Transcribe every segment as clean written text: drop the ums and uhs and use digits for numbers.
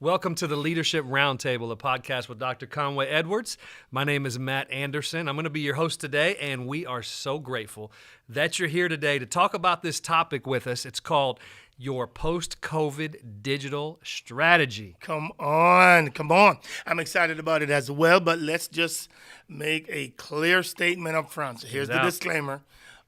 Welcome to the Leadership Roundtable, a podcast with Dr. Conway Edwards. My name is Matt Anderson. I'm going to be your host today, and we are so grateful that you're here today to talk about this topic with us. It's called Your Post-COVID Digital Strategy. Come on. I'm excited about it as well, but let's just make a clear statement up front. So here's the disclaimer.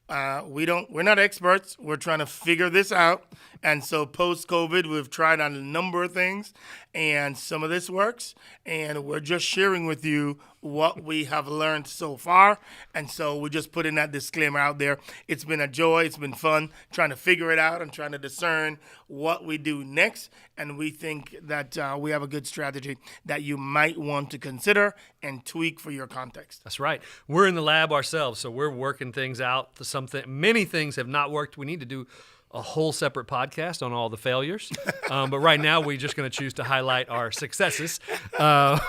We're not experts. We're trying to figure this out. And so post-COVID, we've tried on a number of things, and some of this works. And we're just sharing with you what we have learned so far. And so we're just putting that disclaimer out there. It's been a joy. It's been fun trying to figure it out and trying to discern what we do next. And we think that we have a good strategy that you might want to consider and tweak for your context. That's right. We're in the lab ourselves, so we're working things out. Many things have not worked. We need to do a whole separate podcast on all the failures. But right now, we're just going to choose to highlight our successes. But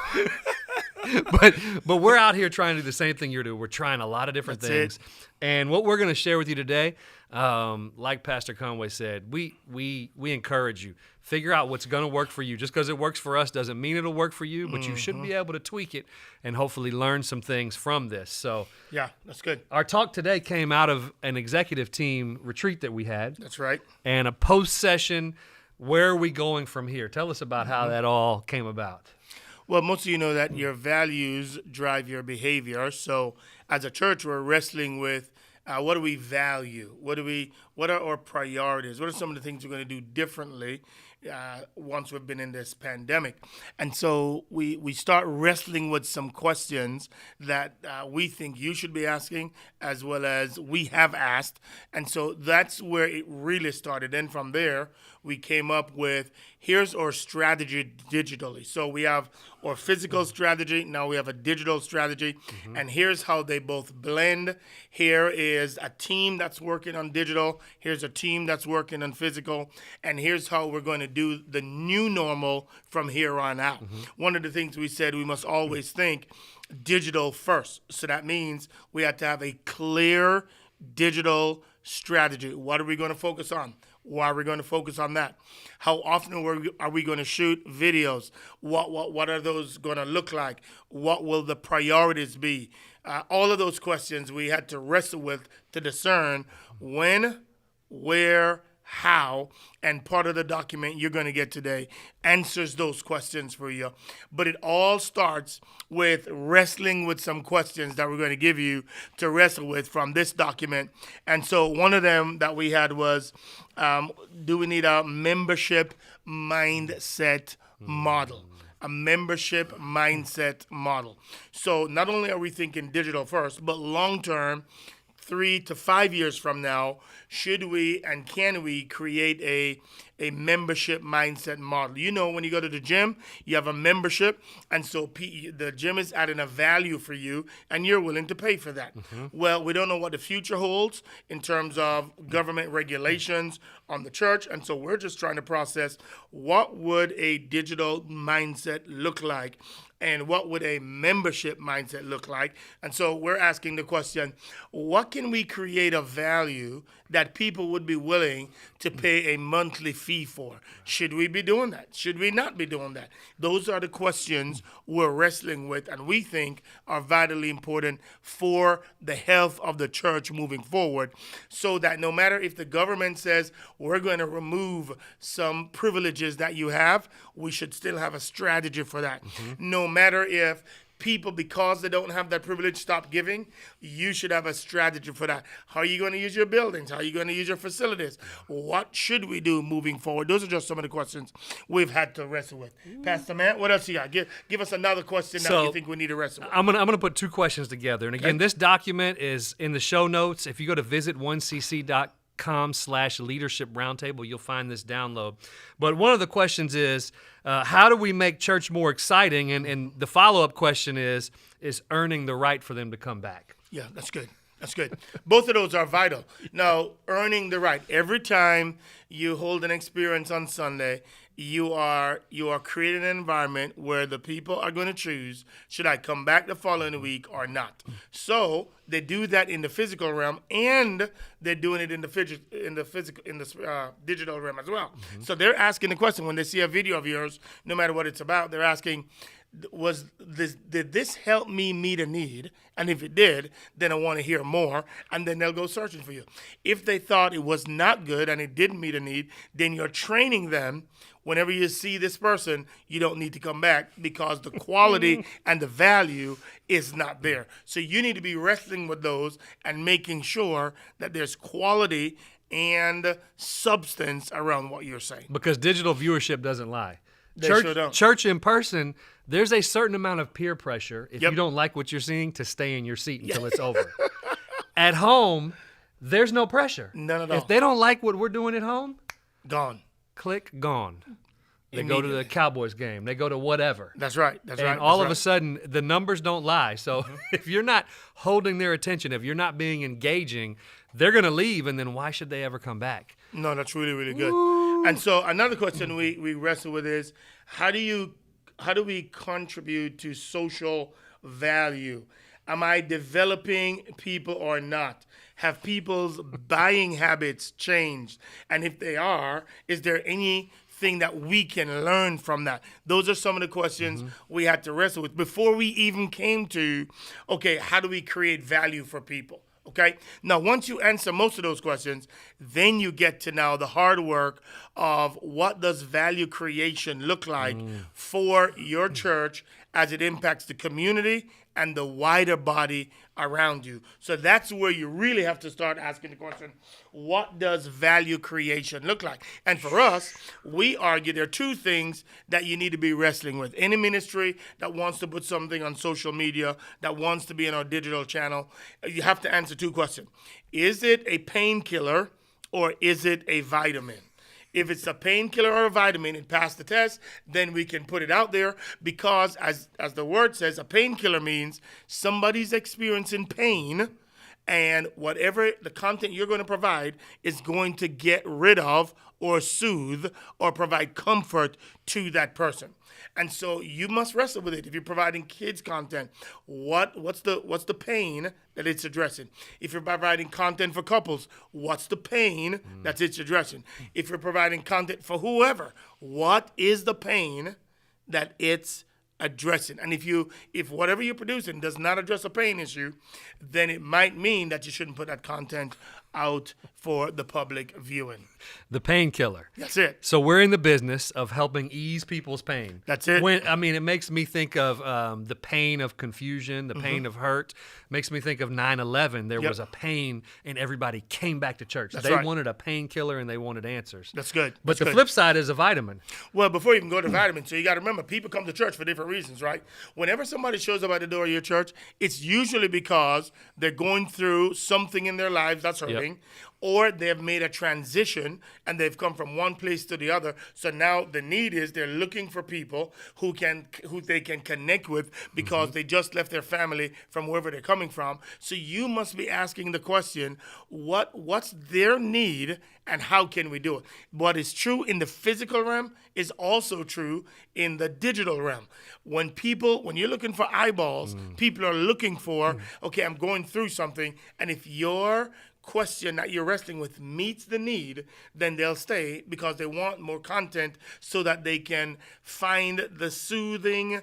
we're out here trying to do the same thing you're doing. We're trying a lot of different things. And what we're going to share with you today, like Pastor Conway said, we encourage you. Figure out what's going to work for you. Just because it works for us doesn't mean it'll work for you, but you should be able to tweak it and hopefully learn some things from this. So yeah, that's good. Our talk today came out of an executive team retreat that we had. That's right. And a post-session, where are we going from here? Tell us about how that all came about. Well, most of you know that your values drive your behavior. So as a church, we're wrestling with what do we value? What are our priorities? What are some of the things we're going to do differently once we've been in this pandemic? And so we start wrestling with some questions that we think you should be asking, as well as we have asked. And so that's where it really started. And from there, we came up with, here's our strategy digitally. So we have our physical strategy, now we have a digital strategy, and here's how they both blend. Here is a team that's working on digital, here's a team that's working on physical, and here's how we're going to do the new normal from here on out. One of the things we said, we must always think digital first. So that means we have to have a clear digital strategy. What are we going to focus on? Why are we going to focus on that? How often are we going to shoot videos? What are those going to look like? What will the priorities be? All of those questions we had to wrestle with to discern when, where, how, and part of the document you're going to get today answers those questions for you. But it all starts with wrestling with some questions that we're going to give you to wrestle with from this document. And so one of them that we had was, do we need a membership mindset model? A membership mindset model. So not only are we thinking digital first, but long-term, 3 to 5 years from now, should we and can we create a membership mindset model? You know, when you go to the gym, you have a membership, and so the gym is adding a value for you, and you're willing to pay for that. Well, we don't know what the future holds in terms of government regulations on the church, and so we're just trying to process what would a digital mindset look like, and what would a membership mindset look like? And so we're asking the question, what can we create a value that people would be willing to pay a monthly fee for? Should we be doing that? Should we not be doing that? Those are the questions we're wrestling with, and we think are vitally important for the health of the church moving forward, so that no matter if the government says we're going to remove some privileges that you have, we should still have a strategy for that. No matter if people, because they don't have that privilege, stop giving, you should have a strategy for that. How are you going to use your buildings? How are you going to use your facilities? What should we do moving forward? Those are just some of the questions we've had to wrestle with. Pastor Matt, what else you got? Give us another question that you think we need to wrestle with. I'm gonna put two questions together. And again, this document is in the show notes. If you go to visit1cc.com/leadership roundtable, you'll find this download. But one of the questions is, how do we make church more exciting? And the follow-up question is earning the right for them to come back? Yeah, that's good. That's good. Both of those are vital. Now, earning the right. Every time you hold an experience on Sunday you are creating an environment where the people are going to choose, should I come back the following week or not? So they do that in the physical realm, and they're doing it in the digital realm as well. So they're asking the question when they see a video of yours, no matter what it's about, they're asking, did this help me meet a need? And if it did, then I want to hear more, and then they'll go searching for you. If they thought it was not good and it didn't meet a need, then you're training them. Whenever you see this person, you don't need to come back because the quality and the value is not there. So you need to be wrestling with those and making sure that there's quality and substance around what you're saying. Because digital viewership doesn't lie. They sure don't. Church in person, there's a certain amount of peer pressure if Yep. you don't like what you're seeing to stay in your seat until it's over. At home, there's no pressure. None at all. If they don't like what we're doing at home, Gone. click, gone. They go to the Cowboys game. They go to whatever. That's right. That's right. And all That's of a right. sudden, the numbers don't lie. So if you're not holding their attention, if you're not being engaging, they're going to leave, and then why should they ever come back? No, that's really, really good. And so another question we wrestle with is, how do we contribute to social value? Am I developing people or not? Have people's buying habits changed? And if they are, is there anything that we can learn from that? Those are some of the questions we had to wrestle with before we even came to, okay, how do we create value for people? Okay. Now, once you answer most of those questions, then you get to now the hard work of what does value creation look like for your church as it impacts the community and the wider body around you. So that's where you really have to start asking the question, what does value creation look like? And for us, we argue there are two things that you need to be wrestling with. Any ministry that wants to put something on social media, that wants to be in our digital channel, you have to answer two questions. Is it a painkiller or is it a vitamin? If it's a painkiller or a vitamin, it passed the test, then we can put it out there because, as the word says, a painkiller means somebody's experiencing pain, and whatever the content you're going to provide is going to get rid of or soothe or provide comfort to that person. And so you must wrestle with it. If you're providing kids content, what's the pain that it's addressing? If you're providing content for couples, what's the pain that it's addressing? If you're providing content for whoever, what is the pain that it's addressing? And if whatever you're producing does not address a pain issue, then it might mean that you shouldn't put that content out for the public viewing. The painkiller. That's it. So we're in the business of helping ease people's pain. That's it. It makes me think of the pain of confusion, the pain of hurt. Makes me think of 9/11. There was a pain, and everybody came back to church. That's they right. wanted a painkiller, and they wanted answers. That's good. But the flip side is a vitamin. Well, before you even go to vitamins, so you got to remember, people come to church for different reasons, right? Whenever somebody shows up at the door of your church, it's usually because they're going through something in their lives that's hurting, or they've made a transition and they've come from one place to the other. So now the need is they're looking for people who they can connect with because they just left their family from wherever they're coming from. So you must be asking the question, what's their need and how can we do it? What is true in the physical realm is also true in the digital realm. When you're looking for eyeballs, people are looking for, okay, I'm going through something, and if your question that you're wrestling with meets the need, then they'll stay because they want more content so that they can find the soothing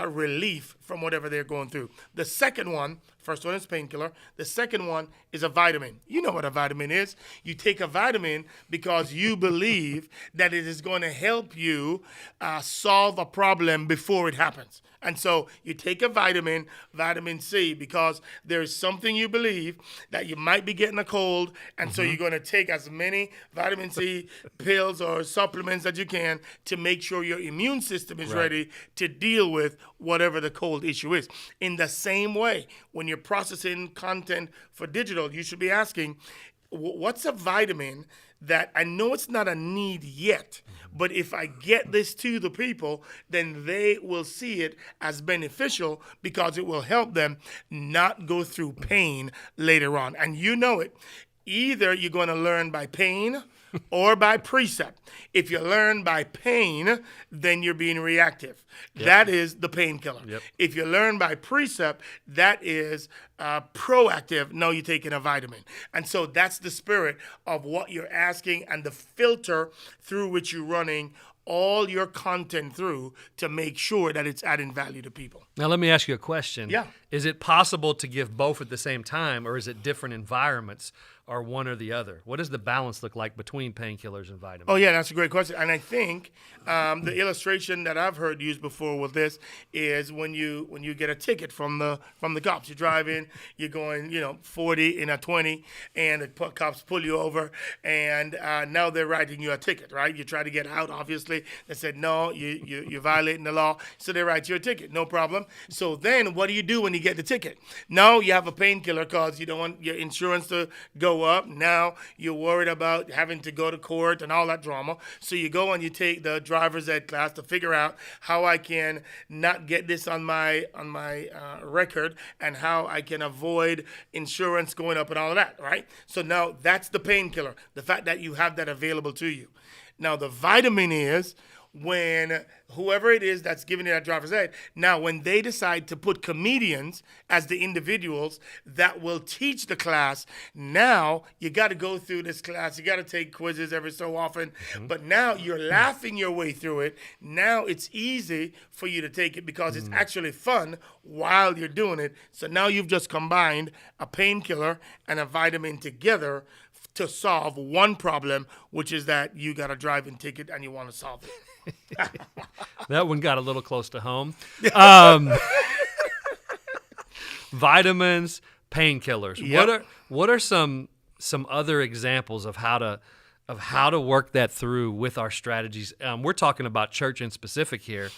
relief from whatever they're going through. The second one, first one is painkiller. The second one is a vitamin. You know what a vitamin is. You take a vitamin because you believe that it is going to help you solve a problem before it happens. And so you take a vitamin C, because there's something you believe that you might be getting a cold, and so you're going to take as many vitamin C pills or supplements that you can to make sure your immune system is ready to deal with whatever the cold issue is. In the same way, when you're processing content for digital, you should be asking, what's a vitamin that I know it's not a need yet, but if I get this to the people, then they will see it as beneficial because it will help them not go through pain later on. And you know it. Either you're going to learn by pain or by precept. If you learn by pain, then you're being reactive. That is the painkiller. If you learn by precept, that is proactive. Now you're taking a vitamin. And so that's the spirit of what you're asking and the filter through which you're running all your content through to make sure that it's adding value to people. Now, let me ask you a question. Yeah. Is it possible to give both at the same time, or is it different environments, or one or the other? What does the balance look like between painkillers and vitamins? Oh, yeah, that's a great question. And I think the illustration that I've heard used before with this is when you get a ticket from the cops. You're driving, you're going 40 in a 20, and the cops pull you over, and now they're writing you a ticket, right? You try to get out, obviously. They said, no, you're violating the law, so they write you a ticket, no problem. So then what do you do when you get the ticket? Now you have a painkiller because you don't want your insurance to go up. Now you're worried about having to go to court and all that drama. So you go and you take the driver's ed class to figure out how I can not get this on my record and how I can avoid insurance going up and all of that, right? So now that's the painkiller, the fact that you have that available to you. Now the vitamin is when whoever it is that's giving you that driver's ed, now when they decide to put comedians as the individuals that will teach the class, now you got to go through this class. You got to take quizzes every so often. But now you're laughing your way through it. Now it's easy for you to take it because it's actually fun while you're doing it. So now you've just combined a painkiller and a vitamin together to solve one problem, which is that you got a driving ticket and you want to solve it. That one got a little close to home. Vitamins, painkillers. Yep. What are some other examples of how to work that through with our strategies? We're talking about church in specific here.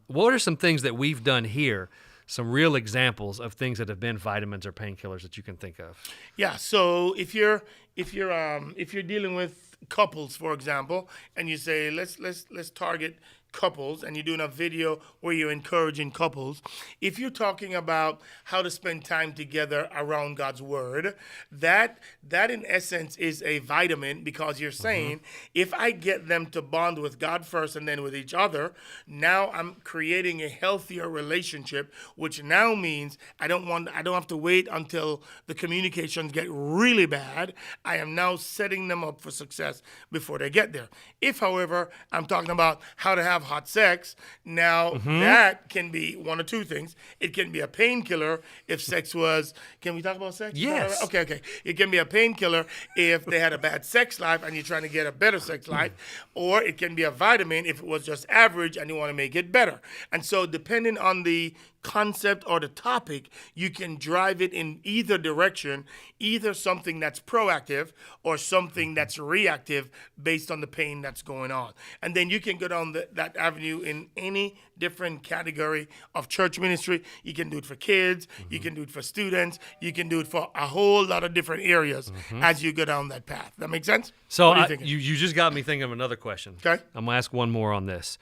What are some things that we've done here? Some real examples of things that have been vitamins or painkillers that you can think of. Yeah. So if you're dealing with couples, for example, and you say let's target couples, and you're doing a video where you're encouraging couples, if you're talking about how to spend time together around God's word, that in essence is a vitamin, because you're saying if I get them to bond with God first and then with each other, now I'm creating a healthier relationship, which now means I don't have to wait until the communications get really bad. I am now setting them up for success before they get there. If, however, I'm talking about how to have hot sex, now that can be one or two things. It can be a painkiller if sex was, can we talk about sex? Yes. Okay. It can be a painkiller if they had a bad sex life and you're trying to get a better sex life, or it can be a vitamin if it was just average and you want to make it better. And so depending on the concept or the topic, you can drive it in either direction, either something that's proactive or something that's reactive based on the pain that's going on. And then you can go down that avenue in any different category of church ministry. You can do it for kids, you can do it for students, you can do it for a whole lot of different areas as you go down that path. That make sense? So you just got me thinking of another question. Okay. I'm going to ask one more on this.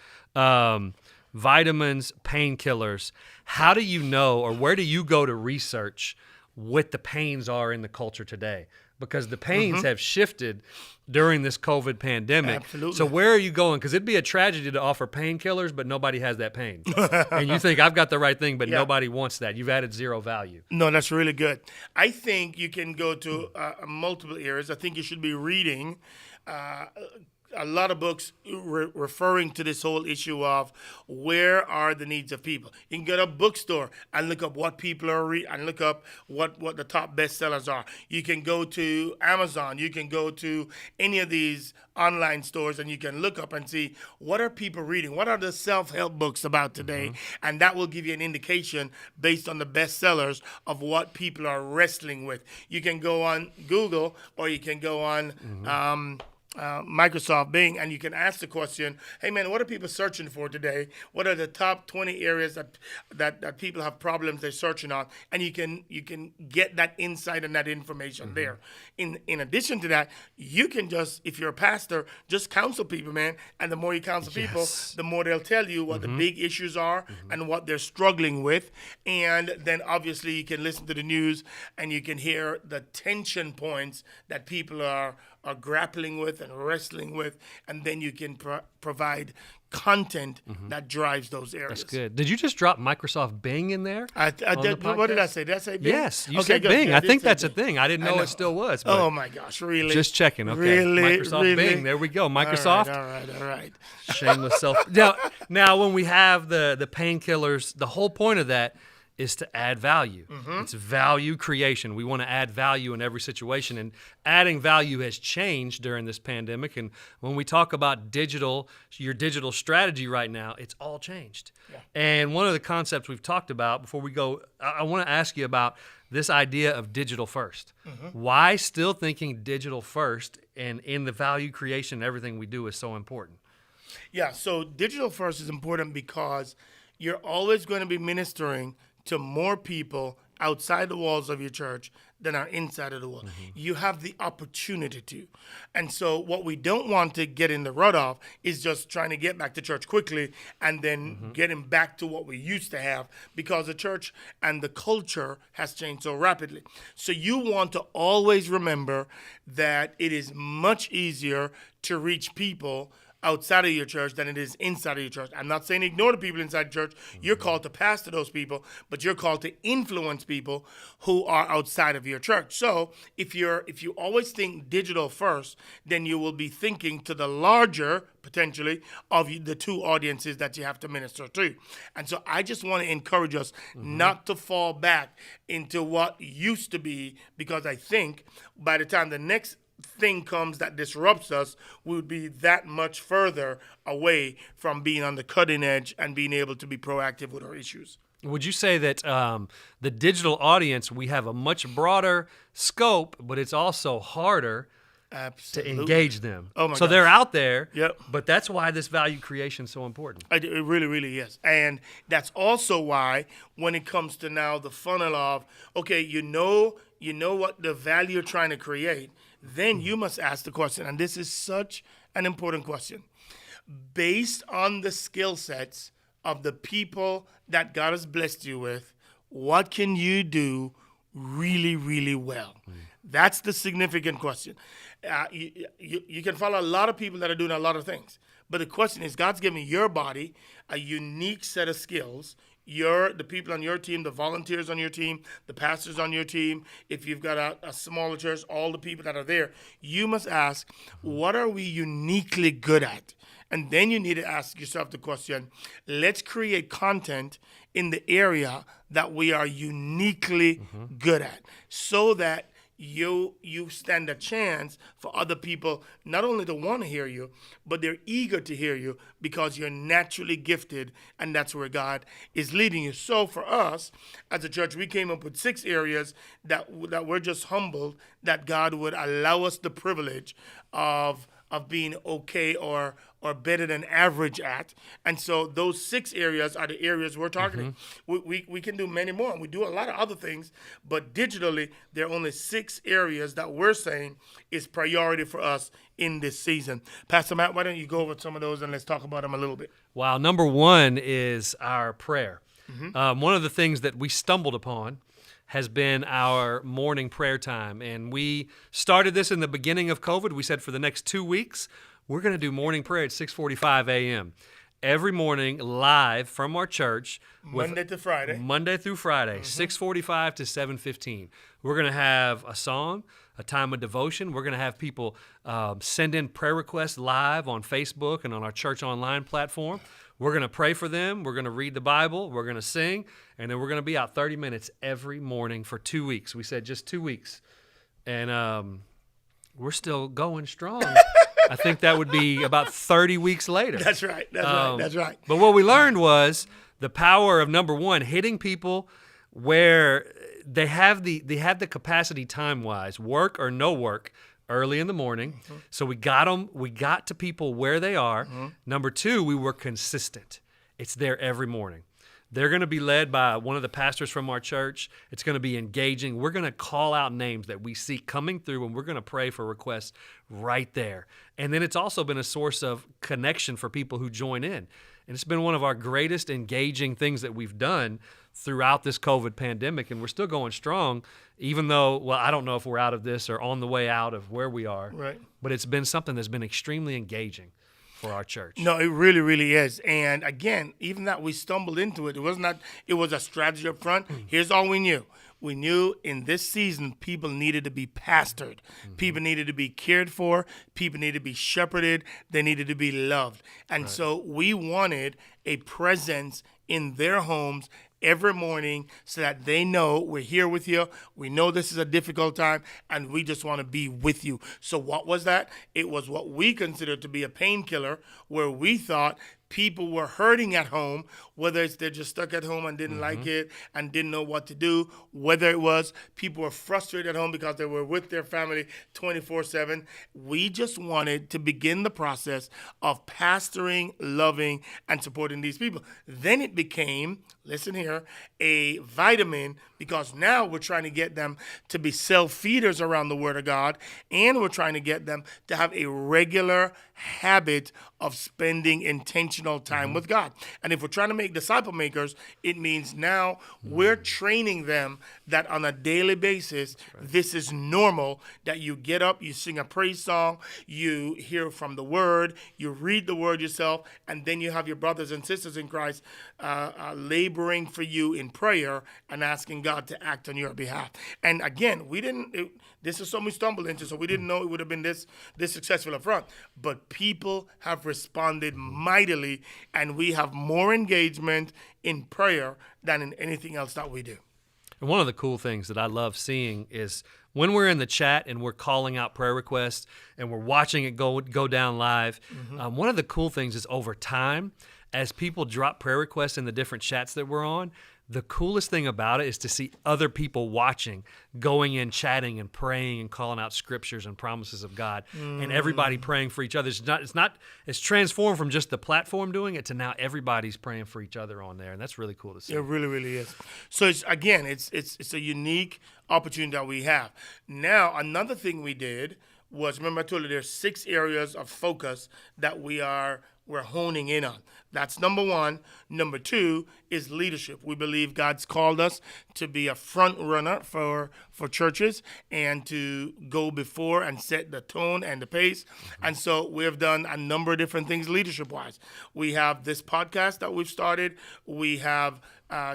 Vitamins, painkillers. How do you know, or where do you go to research what the pains are in the culture today? Because the pains have shifted during this COVID pandemic. Absolutely. So where are you going? Because it'd be a tragedy to offer painkillers, but nobody has that pain. And you think, I've got the right thing, but nobody wants that. You've added zero value. No, that's really good. I think you can go to multiple areas. I think you should be reading a lot of books referring to this whole issue of where are the needs of people. You can go to a bookstore and look up what people are and look up what the top bestsellers are. You can go to Amazon. You can go to any of these online stores and you can look up and see what are people reading. What are the self-help books about today? And that will give you an indication based on the bestsellers of what people are wrestling with. You can go on Google or you can go on Microsoft Bing, and you can ask the question, hey man, what are people searching for today? What are the top 20 areas that people have problems they're searching on? And you can get that insight and that information there. In addition to that, you can just, if you're a pastor, just counsel people, man. And the more you counsel people, the more they'll tell you what the big issues are and what they're struggling with. And then obviously you can listen to the news and you can hear the tension points that people are are grappling with and wrestling with, and then you can provide content that drives those areas. That's good. Did you just drop Microsoft Bing in there? I did. What did I say? Did I say Bing? Yes, you said Bing. Yeah, I think that's Bing. a thing. I didn't know it still was. But oh my gosh, really? Just checking. Okay, Really? Microsoft Bing. There we go. Microsoft. All right. Shameless self. Now, when we have the painkillers, the whole point of that is to add value. It's value creation. We want to add value in every situation, and adding value has changed during this pandemic. And when we talk about your digital strategy right now, it's all changed. Yeah. And one of the concepts we've talked about before we go, I want to ask you about this idea of digital first. Why still thinking digital first and in the value creation, everything we do is so important? Yeah, so digital first is important because you're always going to be ministering to more people outside the walls of your church than are inside of the wall. You have the opportunity to. And so what we don't want to get in the rut of is just trying to get back to church quickly and then getting back to what we used to have, because the church and the culture has changed so rapidly. So you want to always remember that it is much easier to reach people outside of your church than it is inside of your church. I'm not saying ignore the people inside the church. You're called to pastor those people, but you're called to influence people who are outside of your church. So if you always think digital first, then you will be thinking to the larger, potentially, of the two audiences that you have to minister to. And so I just want to encourage us not to fall back into what used to be, because I think by the time the next thing comes that disrupts us, we would be that much further away from being on the cutting edge and being able to be proactive with our issues. Would you say that the digital audience, we have a much broader scope, but it's also harder to engage them? Oh my so gosh. They're out there, Yep. But that's why this value creation is so important. It really, really is. And that's also why when it comes to now the funnel of, okay, you know what the value you're trying to create, then you must ask the question, and this is such an important question. Based on the skill sets of the people that God has blessed you with, what can you do really, really well? That's the significant question. You can follow a lot of people that are doing a lot of things, but the question is, God's given your body a unique set of skills. The people on your team, the volunteers on your team, the pastors on your team, if you've got a smaller church, all the people that are there, you must ask, what are we uniquely good at? And then you need to ask yourself the question, let's create content in the area that we are uniquely good at, so that you stand a chance for other people not only to want to hear you, but they're eager to hear you because you're naturally gifted, and that's where God is leading you. So for us as a church, we came up with 6 areas that we're just humbled that God would allow us the privilege of being okay or better than average at. And so those 6 areas are the areas we're targeting. We can do many more, and we do a lot of other things, but digitally, there are only 6 areas that we're saying is priority for us in this season. Pastor Matt, why don't you go over some of those and let's talk about them a little bit. Wow. Number 1 is our prayer. One of the things that we stumbled upon has been our morning prayer time. And we started this in the beginning of COVID. We said for the next 2 weeks, we're going to do morning prayer at 6:45 a.m. every morning, live from our church. Monday to Friday. Monday through Friday, 6:45 to 7:15. We're going to have a song, a time of devotion. We're going to have people send in prayer requests live on Facebook and on our church online platform. We're going to pray for them. We're going to read the Bible. We're going to sing. And then we're going to be out 30 minutes every morning for 2 weeks. We said just 2 weeks. And we're still going strong. I think that would be about 30 weeks later. That's right. That's right. But what we learned was the power of, number 1, hitting people where they have the capacity time-wise, work or no work, early in the morning. So we got to people where they are. Number 2, we were consistent. It's there every morning. They're going to be led by one of the pastors from our church. It's going to be engaging. We're going to call out names that we see coming through, and we're going to pray for requests right there. And then it's also been a source of connection for people who join in. And it's been one of our greatest engaging things that we've done throughout this COVID pandemic, and we're still going strong, even though, well, I don't know if we're out of this or on the way out of where we are. Right. But it's been something that's been extremely engaging for our church. No, it really, really is. And again, even that we stumbled into it, it was a strategy up front. Here's all we knew. We knew in this season, people needed to be pastored. People needed to be cared for. People needed to be shepherded. They needed to be loved. And so we wanted a presence in their homes every morning so that they know we're here with you. We know this is a difficult time, and we just want to be with you. So what was that? It was what we considered to be a painkiller, where we thought people were hurting at home, whether it's they're just stuck at home and didn't like it and didn't know what to do, whether it was people were frustrated at home because they were with their family 24/7. We just wanted to begin the process of pastoring, loving, and supporting these people. Then it became, listen here, a vitamin, because now we're trying to get them to be self-feeders around the Word of God, and we're trying to get them to have a regular habit of spending intentional time with God. And if we're trying to make disciple makers, it means now we're training them that on a daily basis, this is normal, that you get up, you sing a praise song, you hear from the Word, you read the Word yourself, and then you have your brothers and sisters in Christ laboring for you in prayer and asking God to act on your behalf. And again, this is something we stumbled into, so we didn't know it would have been this successful up front. But people have responded mightily, and we have more engagement in prayer than in anything else that we do. And one of the cool things that I love seeing is when we're in the chat and we're calling out prayer requests and we're watching it go down live, one of the cool things is over time, as people drop prayer requests in the different chats that we're on, the coolest thing about it is to see other people watching, going in, chatting and praying and calling out scriptures and promises of God, and everybody praying for each other. It's transformed from just the platform doing it to now everybody's praying for each other on there, and that's really cool to see. It really, really is. So it's a unique opportunity that we have. Now, another thing we did was, remember I told you there's 6 areas of focus that we're honing in on. That's number 1. Number 2 is leadership. We believe God's called us to be a front runner for churches and to go before and set the tone and the pace. And so we've done a number of different things leadership-wise. We have this podcast that we've started. We have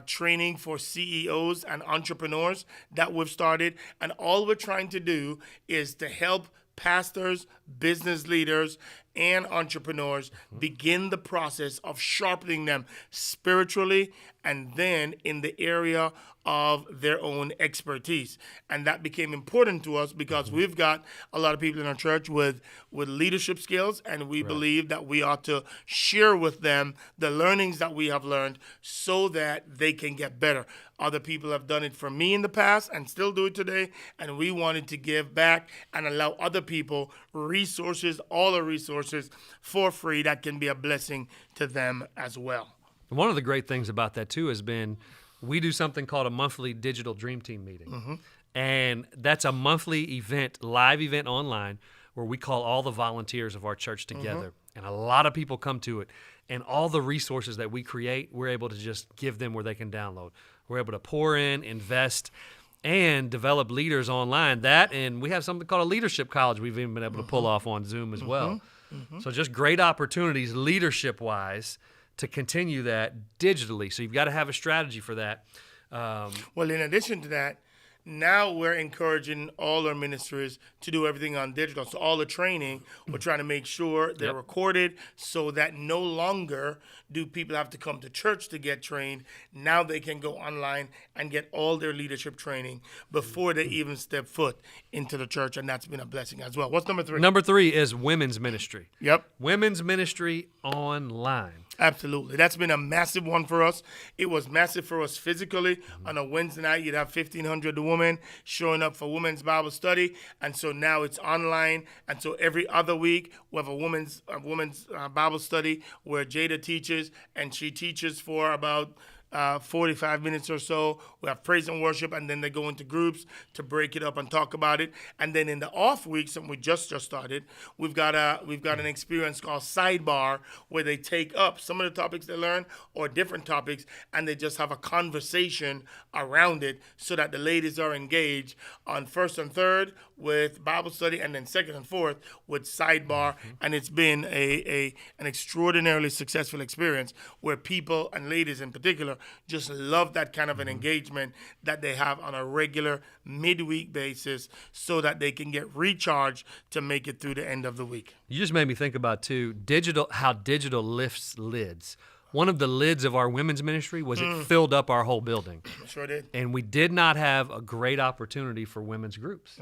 training for CEOs and entrepreneurs that we've started. And all we're trying to do is to help pastors, business leaders, and entrepreneurs begin the process of sharpening them spiritually and then in the area of their own expertise. And that became important to us because we've got a lot of people in our church with leadership skills, and we believe that we ought to share with them the learnings that we have learned so that they can get better. Other people have done it for me in the past and still do it today, and we wanted to give back and allow other people resources, all the resources for free that can be a blessing to them as well. One of the great things about that, too, has been we do something called a monthly digital Dream Team meeting. And that's a monthly event, live event online, where we call all the volunteers of our church together. And a lot of people come to it. And all the resources that we create, we're able to just give them where they can download. We're able to pour in, invest, and develop leaders online. And we have something called a leadership college we've even been able to pull off on Zoom as well. So just great opportunities leadership-wise to continue that digitally. So you've got to have a strategy for that. Well, in addition to that, now we're encouraging all our ministries to do everything on digital. So all the training, we're trying to make sure they're recorded so that no longer do people have to come to church to get trained. Now they can go online and get all their leadership training before they even step foot into the church, and that's been a blessing as well. What's number 3? Number 3 is women's ministry. Yep. Women's ministry online. Absolutely. That's been a massive one for us. It was massive for us physically. On a Wednesday night, you'd have 1,500 women showing up for women's Bible study. And so now it's online. And so every other week, we have a women's Bible study where Jada teaches, and she teaches for about 45 minutes or so. We have praise and worship, and then they go into groups to break it up and talk about it. And then in the off weeks, and we just started, we've got an experience called Sidebar, where they take up some of the topics they learn or different topics, and they just have a conversation around it, so that the ladies are engaged on first and third with Bible study, and then second and fourth with Sidebar. And it's been an extraordinarily successful experience, where people, and ladies in particular, just love that kind of an engagement that they have on a regular midweek basis, so that they can get recharged to make it through the end of the week. You just made me think about, too, how digital lifts lids. One of the lids of our women's ministry was it filled up our whole building. Sure did. And we did not have a great opportunity for women's groups.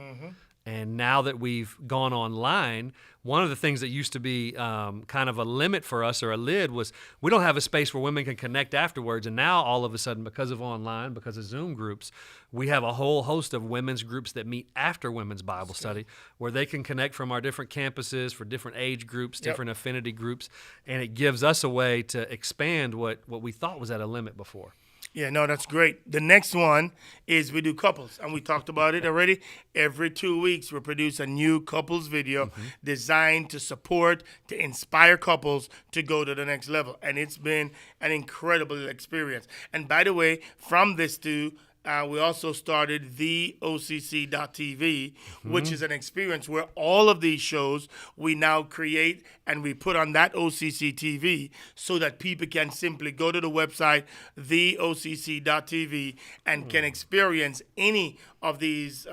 And now that we've gone online, one of the things that used to be kind of a limit for us, or a lid, was we don't have a space where women can connect afterwards. And now all of a sudden, because of online, because of Zoom groups, we have a whole host of women's groups that meet after women's Bible study, where they can connect from our different campuses for different age groups, different affinity groups. And it gives us a way to expand what we thought was at a limit before. Yeah, no, that's great. The next one is we do couples, and we talked about it already. Every 2 weeks, we produce a new couples video designed to support, to inspire couples to go to the next level. And it's been an incredible experience. And by the way, from this too, we also started the OCC.TV, which is an experience where all of these shows we now create and we put on that OCC TV, so that people can simply go to the website, the OCC.TV, and can experience any of these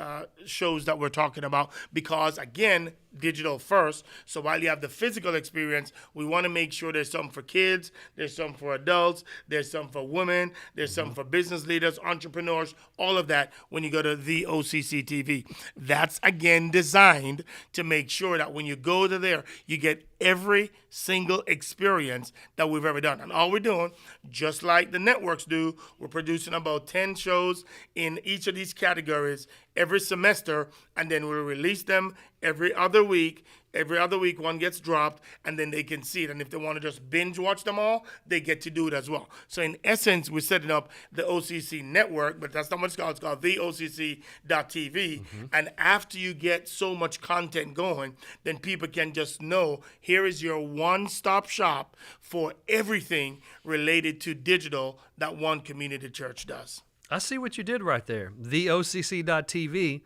shows that we're talking about. Because, again, digital first. So while you have the physical experience, we want to make sure there's some for kids, there's some for adults, there's some for women, there's some for business leaders, entrepreneurs, all of that when you go to the OCC TV. That's, again, designed to make sure that when you go to there, you get every single experience that we've ever done. And all we're doing, just like the networks do, we're producing about 10 shows in each of these categories every semester, and then we'll release them every other week. Every other week, one gets dropped, and then they can see it. And if they want to just binge watch them all, they get to do it as well. So in essence, we're setting up the OCC network, but that's not what it's called. It's called the OCC.TV. And after you get so much content going, then people can just know, here is your one-stop shop for everything related to digital that one community church does. I see what you did right there. The OCC.TV.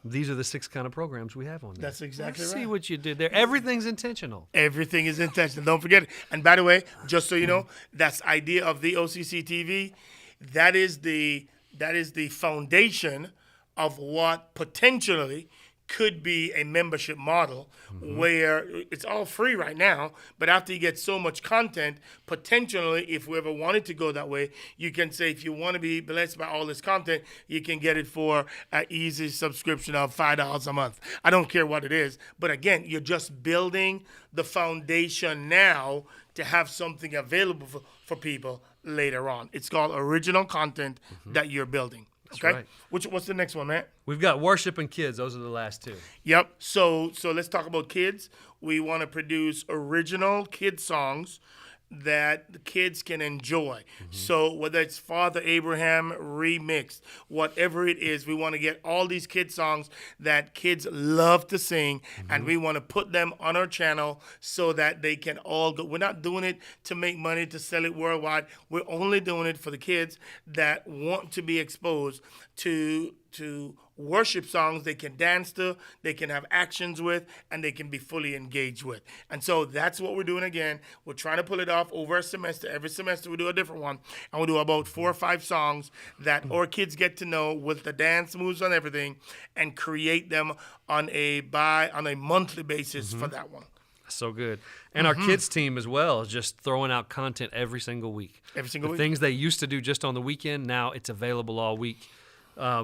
These are the 6 kind of programs we have on there. That's exactly right. I see what you did there. Everything's intentional. Everything is intentional. Don't forget it. And by the way, just so you know, that's idea of the OCC TV. That is the foundation of what potentially could be a membership model, where it's all free right now, but after you get so much content, potentially, if we ever wanted to go that way, you can say, if you want to be blessed by all this content, you can get it for an easy subscription of $5 a month. I don't care what it is, but again, you're just building the foundation now to have something available for people later on. It's called original content that you're building. Okay. Right. What's the next one, Matt? We've got worship and kids. Those are the last 2. Yep. So let's talk about kids. We want to produce original kid songs that the kids can enjoy. So whether it's Father Abraham remixed, whatever it is, we want to get all these kid songs that kids love to sing, and we want to put them on our channel so that they can all go. We're not doing it to make money, to sell it worldwide. We're only doing it for the kids that want to be exposed to worship songs they can dance to, they can have actions with, and they can be fully engaged with. And so that's what we're doing again. We're trying to pull it off over a semester. Every semester we do a different one, and we do about 4 or 5 songs that our kids get to know with the dance moves and everything, and create them on a monthly basis for that one. So good. And our kids team as well is just throwing out content every single week. Every single week. Things they used to do just on the weekend, now it's available all week.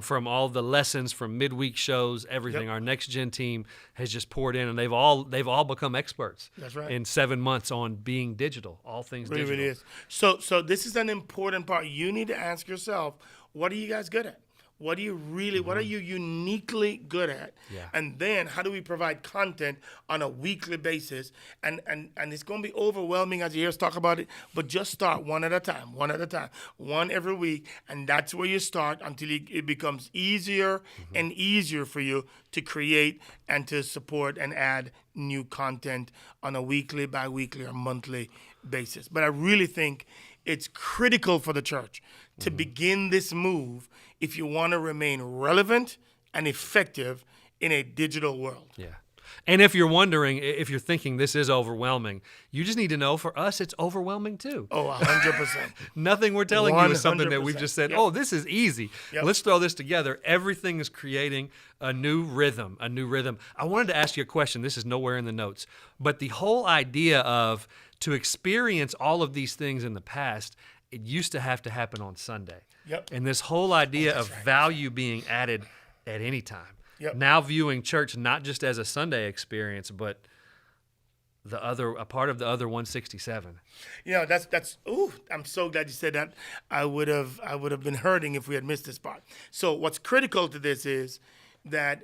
From all the lessons, from midweek shows, everything. Our next gen team has just poured in, and they've all become experts. That's right. In 7 months on being digital, all things digital. It really is. So this is an important part. You need to ask yourself, what are you guys good at? What do you really, what are you uniquely good at? Yeah. And then how do we provide content on a weekly basis? And it's going to be overwhelming as you hear us talk about it, but just start one at a time, one every week. And that's where you start until it becomes easier and easier for you to create and to support and add new content on a weekly, bi-weekly, or monthly basis. But I really think it's critical for the church to begin this move if you want to remain relevant and effective in a digital world. Yeah. And if you're wondering, if you're thinking this is overwhelming, you just need to know for us it's overwhelming too. Oh, 100%. Nothing we're telling you is something that we've 100%. just said, Yep. oh, this is easy. Yep. Let's throw this together. Everything is creating a new rhythm. I wanted to ask you a question. This is nowhere in the notes. But the whole idea of to experience all of these things in the past, it used to have to happen on Sunday. Yep. And this whole idea of value being added at any time. Yep. Now viewing church not just as a Sunday experience, but a part of the other 167. You know, that's ooh, I'm so glad you said that. I would have been hurting if we had missed this part. So what's critical to this is that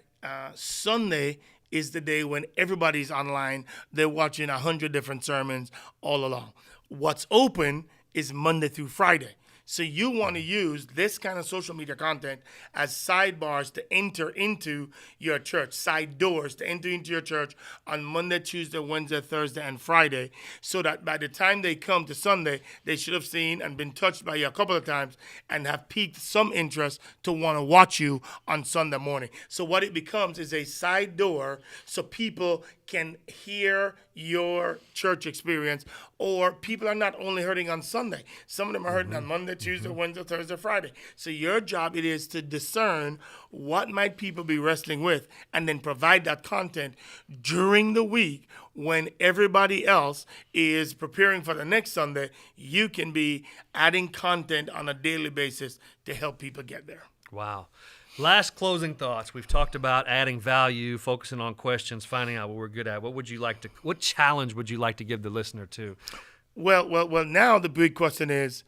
Sunday is the day when everybody's online. They're watching 100 different sermons all along. What's open is Monday through Friday. So you want to use this kind of social media content as sidebars to enter into your church, side doors to enter into your church on Monday, Tuesday, Wednesday, Thursday, and Friday, so that by the time they come to Sunday, they should have seen and been touched by you a couple of times and have piqued some interest to want to watch you on Sunday morning. So what it becomes is a side door so people can hear your church experience, or people are not only hurting on Sunday. Some of them are hurting on Monday, Tuesday, Wednesday, Thursday, Friday. So your job it is to discern what might people be wrestling with and then provide that content during the week when everybody else is preparing for the next Sunday. You can be adding content on a daily basis to help people get there. Wow. Last closing thoughts. We've talked about adding value, focusing on questions, finding out what we're good at. What challenge would you like to give the listener to? Well. Now the big question is,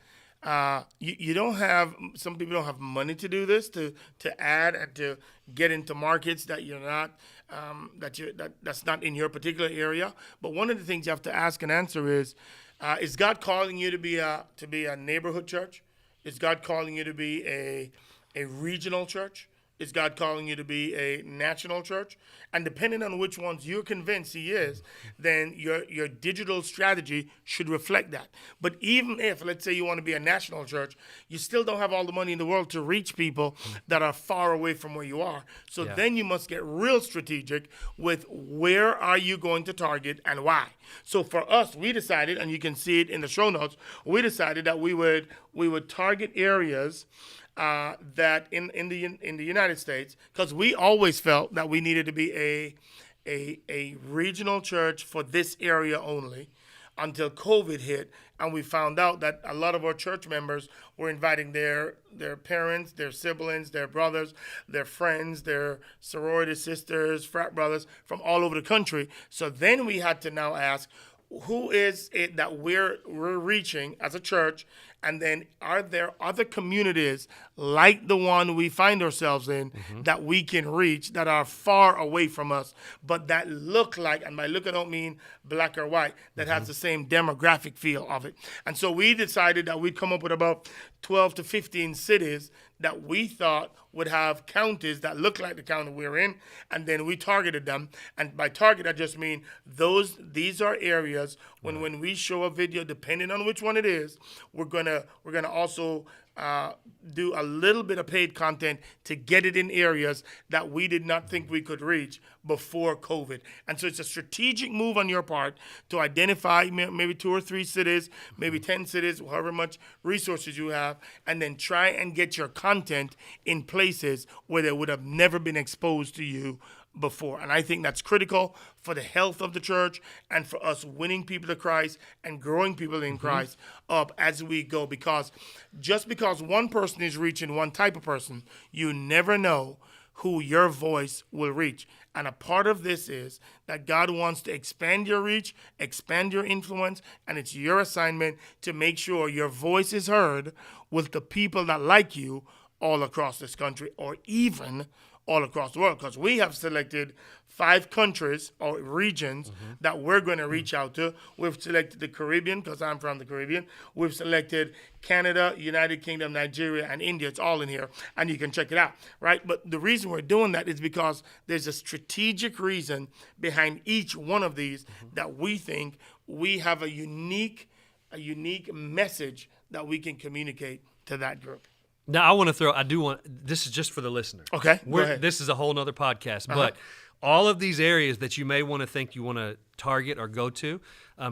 you don't have. Some people don't have money to do this, to add and to get into markets that you're not, that's not in your particular area. But one of the things you have to ask and answer is God calling you to be a neighborhood church? Is God calling you to be a regional church? Is God calling you to be a national church? And depending on which ones you're convinced he is, then your digital strategy should reflect that. But even if, let's say you want to be a national church, you still don't have all the money in the world to reach people that are far away from where you are. So then you must get real strategic with where are you going to target and why. So for us, we decided, and you can see it in the show notes, we decided that we would target areas that in the United States, because we always felt that we needed to be a regional church for this area only until COVID hit, and we found out that a lot of our church members were inviting their parents, their siblings, their brothers, their friends, their sorority sisters, frat brothers from all over the country. So then we had to now ask, who is it that we're reaching as a church? And then are there other communities like the one we find ourselves in that we can reach that are far away from us, but that look like, and by look I don't mean black or white, that has the same demographic feel of it. And so we decided that we'd come up with about 12 to 15 cities that we thought would have counties that look like the county we're in, and then we targeted them. And by target, I just mean these are areas when we show a video, depending on which one it is, we're gonna also do a little bit of paid content to get it in areas that we did not think we could reach before COVID. And so it's a strategic move on your part to identify maybe 2 or 3 cities, maybe 10 cities, however much resources you have, and then try and get your content in places where they would have never been exposed to you before. And I think that's critical for the health of the church and for us winning people to Christ and growing people in Christ up as we go. Because just because one person is reaching one type of person, you never know who your voice will reach. And a part of this is that God wants to expand your reach, expand your influence, and it's your assignment to make sure your voice is heard with the people that like you all across this country or even all across the world, because we have selected 5 countries or regions that we're going to reach out to. We've selected the Caribbean, because I'm from the Caribbean. We've selected Canada, United Kingdom, Nigeria, and India. It's all in here, and you can check it out, right? But the reason we're doing that is because there's a strategic reason behind each one of these that we think we have a unique message that we can communicate to that group. Now, this is just for the listener. Okay, go ahead. This is a whole nother podcast, but all of these areas that you may want to think you want to target or go to,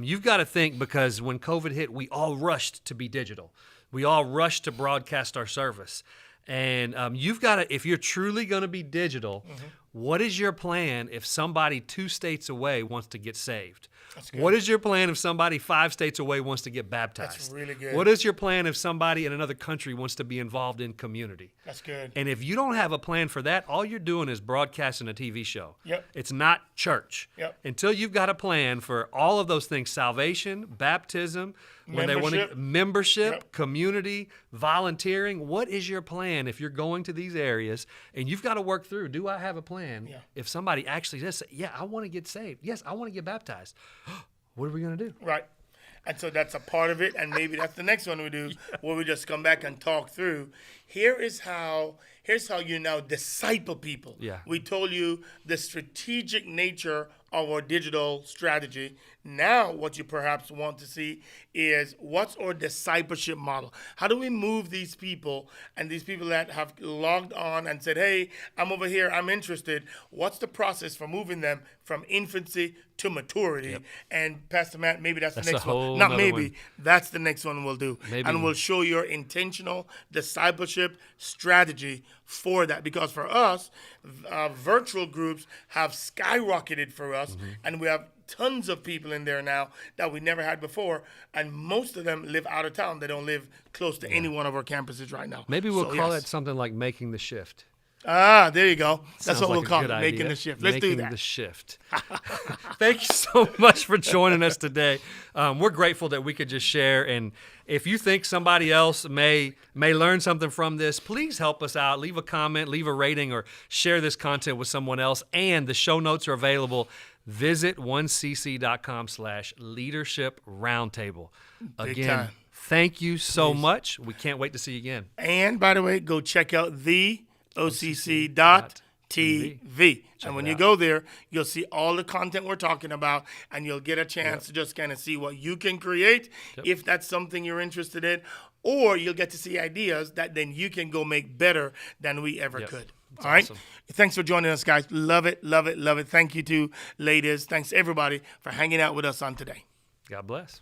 you've got to think, because when COVID hit, we all rushed to be digital. We all rushed to broadcast our service. And you've got to, if you're truly going to be digital, what is your plan if somebody 2 states away wants to get saved? What is your plan if somebody 5 states away wants to get baptized? That's really good. What is your plan if somebody in another country wants to be involved in community? That's good. And if you don't have a plan for that, all you're doing is broadcasting a TV show. Yep. It's not church. Yep. Until you've got a plan for all of those things: salvation, baptism, when they want to membership, Yep. community, volunteering. What is your plan if you're going to these areas? And you've got to work through, do I have a plan? Yeah. If somebody actually does say, yeah, I want to get saved. Yes, I want to get baptized. What are we going to do? Right. And so that's a part of it, and maybe that's the next one we do, where we just come back and talk through. Here's how you now disciple people. Yeah. We told you the strategic nature of our digital strategy. Now what you perhaps want to see is, what's our discipleship model? How do we move these people, and these people that have logged on and said, hey, I'm over here, I'm interested. What's the process for moving them from infancy to maturity? Yep. And Pastor Matt, maybe that's the next a whole one. Not nother maybe. one. That's the next one we'll do. Maybe. And we'll show your intentional discipleship strategy for that. Because for us, virtual groups have skyrocketed for us, and we have tons of people in there now that we never had before, and most of them live out of town. They don't live close to any one of our campuses right now. Maybe we'll call yes. it something like Making the Shift. Ah, there you go. That's Sounds what like we'll a call good it, Making idea. the Shift. Let's do that. Making the Shift. Thank you so much for joining us today. We're grateful that we could just share. And if you think somebody else may learn something from this, please help us out. Leave a comment, leave a rating, or share this content with someone else. And the show notes are available. Visit 1cc.com/leadership roundtable. Again, time. thank you so much. We can't wait to see you again. And by the way, go check out the OCC.TV. And when you go there, you'll see all the content we're talking about, and you'll get a chance to just kind of see what you can create if that's something you're interested in, or you'll get to see ideas that then you can go make better than we ever could. All right. Awesome. Thanks for joining us, guys. Love it, love it, love it. Thank you to ladies. Thanks everybody for hanging out with us on today. God bless.